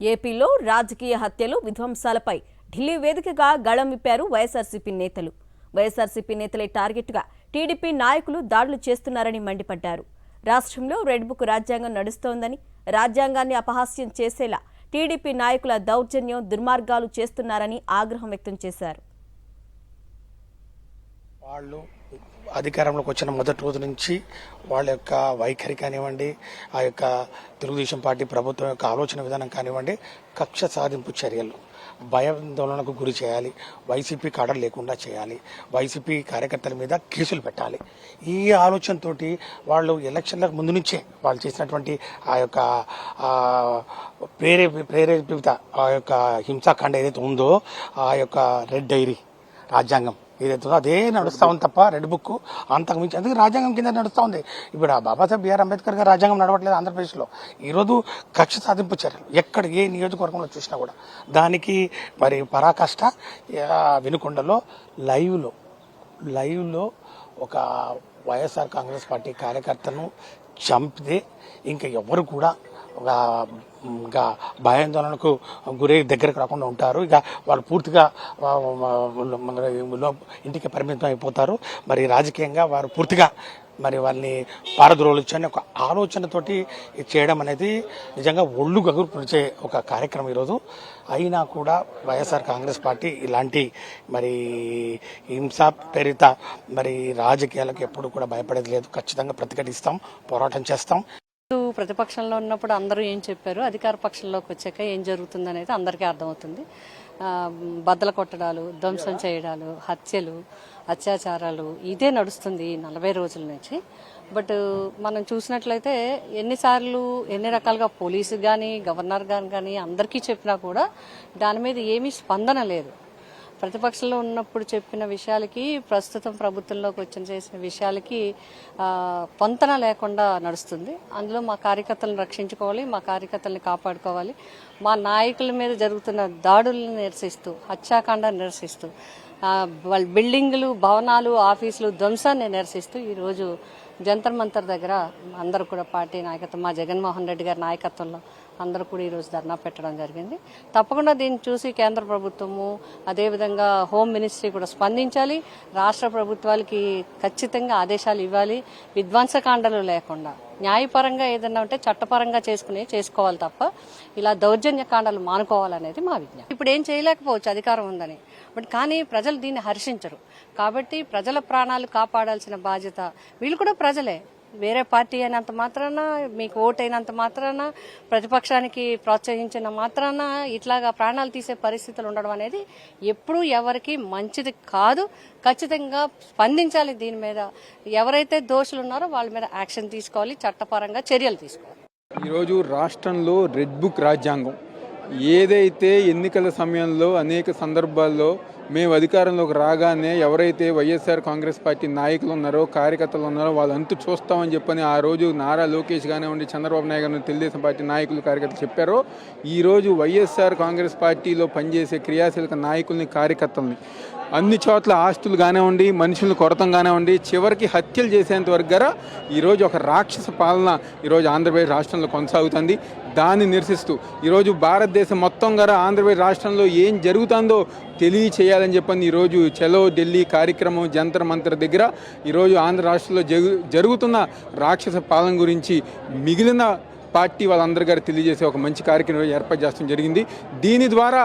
ఏపీలో రాజకీయ హత్యలు విధ్వంసాలపై ఢిల్లీ వేదికగా గళం విప్పారు వైఎస్ఆర్సీపీ నేతలు. వైఎస్ఆర్సీపీ నేతలే టార్గెట్గా టీడీపీ నాయకులు దాడులు చేస్తున్నారని మండిపడ్డారు. రాష్ట్రంలో రెడ్ బుక్ రాజ్యాంగం నడుస్తోందని, రాజ్యాంగాన్ని అపహాస్యం చేసేలా టీడీపీ నాయకుల దౌర్జన్యం, దుర్మార్గాలు చేస్తున్నారని ఆగ్రహం వ్యక్తం చేశారు. అధికారంలోకి వచ్చిన మొదటి రోజు నుంచి వాళ్ళ యొక్క వైఖరి కానివ్వండి, ఆ యొక్క తెలుగుదేశం పార్టీ ప్రభుత్వం యొక్క ఆలోచన విధానం కానివ్వండి, కక్ష సాధింపు చర్యలు, భయాందోళనకు గురి చేయాలి, వైసీపీ కాడర్ లేకుండా చేయాలి, వైసీపీ కార్యకర్తల మీద కేసులు పెట్టాలి. ఈ ఆలోచనతోటి వాళ్ళు ఎలక్షన్లకు ముందు నుంచే వాళ్ళు చేసినటువంటి ఆ యొక్క ప్రేరేపిత ఆ యొక్క హింసాకాండ ఏదైతే ఉందో, ఆ యొక్క రెడ్ డైరీ రాజ్యాంగం ఏదైతే అదే నడుస్తూ ఉంది తప్ప రెడ్ బుక్ అంతకు మించి అందుకే రాజ్యాంగం కింద నడుస్తూ ఉంది. ఇప్పుడు ఆ బాబాసాహెబ్ బిఆర్ అంబేద్కర్ గారు రాజ్యాంగం నడవట్లేదు ఆంధ్రప్రదేశ్లో. ఈరోజు కక్ష సాధింపు చర్యలు ఎక్కడ ఏ నియోజకవర్గంలో చూసినా కూడా దానికి మరి పరాకాష్ట వినుకొండలో లైవ్లో ఒక వైఎస్ఆర్ కాంగ్రెస్ పార్టీ కార్యకర్తను చంపితే ఇంకా ఎవరు కూడా ఇంకా భయాందోళనకు గురై దగ్గరకు రాకుండా ఉంటారు. ఇక వాళ్ళు పూర్తిగా ఇంటికి పరిమితం అయిపోతారు. మరి రాజకీయంగా వారు పూర్తిగా మరి వాళ్ళని పారద్రోలించని ఒక ఆలోచనతోటి చేయడం అనేది నిజంగా ఒళ్ళు గగురు పిలిచే ఒక కార్యక్రమం ఈరోజు. అయినా కూడా వైఎస్ఆర్ కాంగ్రెస్ పార్టీ ఇలాంటి మరి హింసా ప్రేరిత మరి రాజకీయాలకు ఎప్పుడు కూడా భయపడేది లేదు. ఖచ్చితంగా ప్రతిఘటిస్తాం, పోరాటం చేస్తాం. ప్రతిపక్షంలో ఉన్నప్పుడు అందరూ ఏం చెప్పారు, అధికార పక్షంలోకి వచ్చాక ఏం జరుగుతుంది అనేది అందరికీ అర్థమవుతుంది. బద్దలు కొట్టడాలు, ధ్వంసం చేయడాలు, హత్యలు, అత్యాచారాలు ఇదే నడుస్తుంది 40 రోజుల నుంచి. బట్ మనం చూసినట్లయితే ఎన్నిసార్లు ఎన్ని రకాలుగా పోలీసు కానీ గవర్నర్ కానీ అందరికీ చెప్పినా కూడా దాని మీద ఏమీ స్పందన లేదు. ప్రతిపక్షంలో ఉన్నప్పుడు చెప్పిన విషయాలకి ప్రస్తుతం ప్రభుత్వంలోకి చేసిన విషయాలకి పొంతన లేకుండా నడుస్తుంది. అందులో మా కార్యకర్తలను రక్షించుకోవాలి, మా కార్యకర్తల్ని కాపాడుకోవాలి. మా నాయకుల మీద జరుగుతున్న దాడులను నిరసిస్తూ, హత్యాకాండాన్ని నిరసిస్తూ, వాళ్ళ బిల్డింగులు, భవనాలు, ఆఫీసులు ధ్వంసాన్ని నిరసిస్తూ ఈరోజు జంతర్ మంతర్ దగ్గర అందరూ కూడా పార్టీ నాయకత్వం, మా జగన్మోహన్ రెడ్డి గారి నాయకత్వంలో అందరూ కూడా ఈరోజు ధర్నా పెట్టడం జరిగింది. తప్పకుండా దీన్ని చూసి కేంద్ర ప్రభుత్వము, అదేవిధంగా హోమ్ మినిస్ట్రీ కూడా స్పందించాలి. రాష్ట్ర ప్రభుత్వాలకి ఖచ్చితంగా ఆదేశాలు ఇవ్వాలి. విధ్వంసకాండలు లేకుండా న్యాయపరంగా ఏదన్నా ఉంటే చట్టపరంగా చేసుకోవాలి తప్ప ఇలా దౌర్జన్య కాండాలు మానుకోవాలనేది మా విజ్ఞప్తి. ఇప్పుడు ఏం చేయలేకపోవచ్చు అధికారం ఉందని, బట్ కానీ ప్రజలు దీన్ని హర్షించరు. కాబట్టి ప్రజల ప్రాణాలు కాపాడాల్సిన బాధ్యత వీళ్ళు కూడా ప్రజలే. వేరే పార్టీ అయినంత మాత్రాన, మీకు ఓటు అయినంత మాత్రాన, ప్రతిపక్షానికి ప్రోత్సహించిన మాత్రాన ఇట్లాగా ప్రాణాలు తీసే పరిస్థితులు ఉండడం అనేది ఎప్పుడూ ఎవరికి మంచిది కాదు. ఖచ్చితంగా స్పందించాలి దీని మీద. ఎవరైతే దోషులు ఉన్నారో వాళ్ళ మీద యాక్షన్ తీసుకోవాలి, చట్టపరంగా చర్యలు తీసుకోవాలి. ఈరోజు రాష్ట్రంలో రెడ్ బుక్ రాజ్యాంగం ఏదైతే ఎన్నికల సమయంలో అనేక సందర్భాల్లో మేము అధికారంలోకి రాగానే ఎవరైతే వైఎస్ఆర్ కాంగ్రెస్ పార్టీ నాయకులు ఉన్నారో, కార్యకర్తలు ఉన్నారో వాళ్ళంతా చూస్తామని చెప్పని ఆ రోజు నారా లోకేష్ కానివ్వండి, చంద్రబాబు నాయుడు గారిని తెలుగుదేశం పార్టీ నాయకులు, కార్యకర్తలు చెప్పారో, ఈరోజు వైఎస్ఆర్ కాంగ్రెస్ పార్టీలో పనిచేసే క్రియాశీలక నాయకుల్ని, కార్యకర్తల్ని అన్ని చోట్ల ఆస్తులు కానివ్వండి, మనుషులను కొరతం కానివ్వండి, చివరికి హత్యలు చేసేంత వరకు గారా ఈరోజు ఒక రాక్షస పాలన ఈరోజు ఆంధ్రప్రదేశ్ రాష్ట్రంలో కొనసాగుతుంది. దాన్ని నిరసిస్తూ ఈరోజు భారతదేశం మొత్తం గారా ఆంధ్రప్రదేశ్ రాష్ట్రంలో ఏం జరుగుతుందో తెలియచేయాలని చెప్పని ఈరోజు చలో ఢిల్లీ కార్యక్రమం జంతర్ మంతర్ దగ్గర ఈరోజు ఆంధ్ర రాష్ట్రంలో జరుగుతున్న రాక్షస పాలన గురించి మిగిలిన పార్టీ వాళ్ళందరి గారు తెలియజేసే ఒక మంచి కార్యక్రమం ఏర్పాటు చేయడం జరిగింది. దీని ద్వారా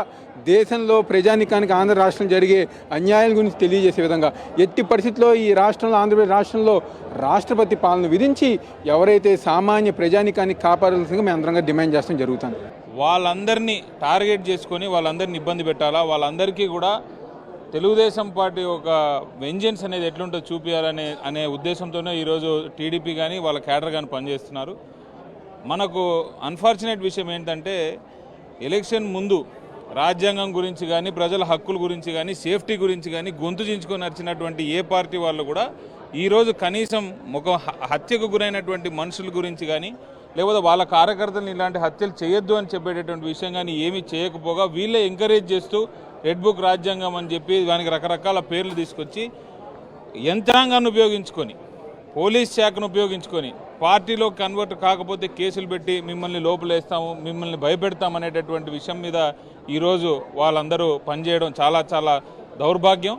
దేశంలో ప్రజానికానికి ఆంధ్ర రాష్ట్రం జరిగే అన్యాయాల గురించి తెలియజేసే విధంగా ఎట్టి పరిస్థితుల్లో ఈ రాష్ట్రంలో, ఆంధ్రప్రదేశ్ రాష్ట్రంలో రాష్ట్రపతి పాలన విధించి ఎవరైతే సామాన్య ప్రజానికాన్ని కాపాడాల్సిందిగా మేము అందరంగా డిమాండ్ చేస్తాం జరుగుతుంది. వాళ్ళందరినీ టార్గెట్ చేసుకొని వాళ్ళందరినీ ఇబ్బంది పెట్టాలా, వాళ్ళందరికీ కూడా తెలుగుదేశం పార్టీ ఒక వెంజెన్స్ అనేది ఎట్లుంటుందో చూపించాలనే ఉద్దేశంతోనే ఈరోజు టీడీపీ కానీ వాళ్ళ క్యాడర్ కానీ పనిచేస్తున్నారు. మనకు అన్ఫార్చునేట్ విషయం ఏంటంటే ఎలక్షన్ ముందు రాజ్యాంగం గురించి కానీ, ప్రజల హక్కుల గురించి కానీ, సేఫ్టీ గురించి కానీ గొంతు చించుకొని నడిచినటువంటి ఏ పార్టీ వాళ్ళు కూడా ఈరోజు కనీసం ఒక హత్యకు గురైనటువంటి మనుషుల గురించి కానీ, లేకపోతే వాళ్ళ కార్యకర్తలను ఇలాంటి హత్యలు చేయొద్దు అని చెప్పేటటువంటి విషయం కానీ ఏమీ చేయకపోగా వీళ్ళే ఎంకరేజ్ చేస్తూ రెడ్ బుక్ రాజ్యాంగం అని చెప్పి దానికి రకరకాల పేర్లు తీసుకొచ్చి యంత్రాంగాన్ని ఉపయోగించుకొని, పోలీస్ శాఖను ఉపయోగించుకొని పార్టీలో కన్వర్ట్ కాకపోతే కేసులు పెట్టి మిమ్మల్ని లోపలేస్తాము, మిమ్మల్ని భయపెడతాం అనేటటువంటి విషయం మీద ఈరోజు వాళ్ళందరూ పనిచేయడం చాలా చాలా దౌర్భాగ్యం.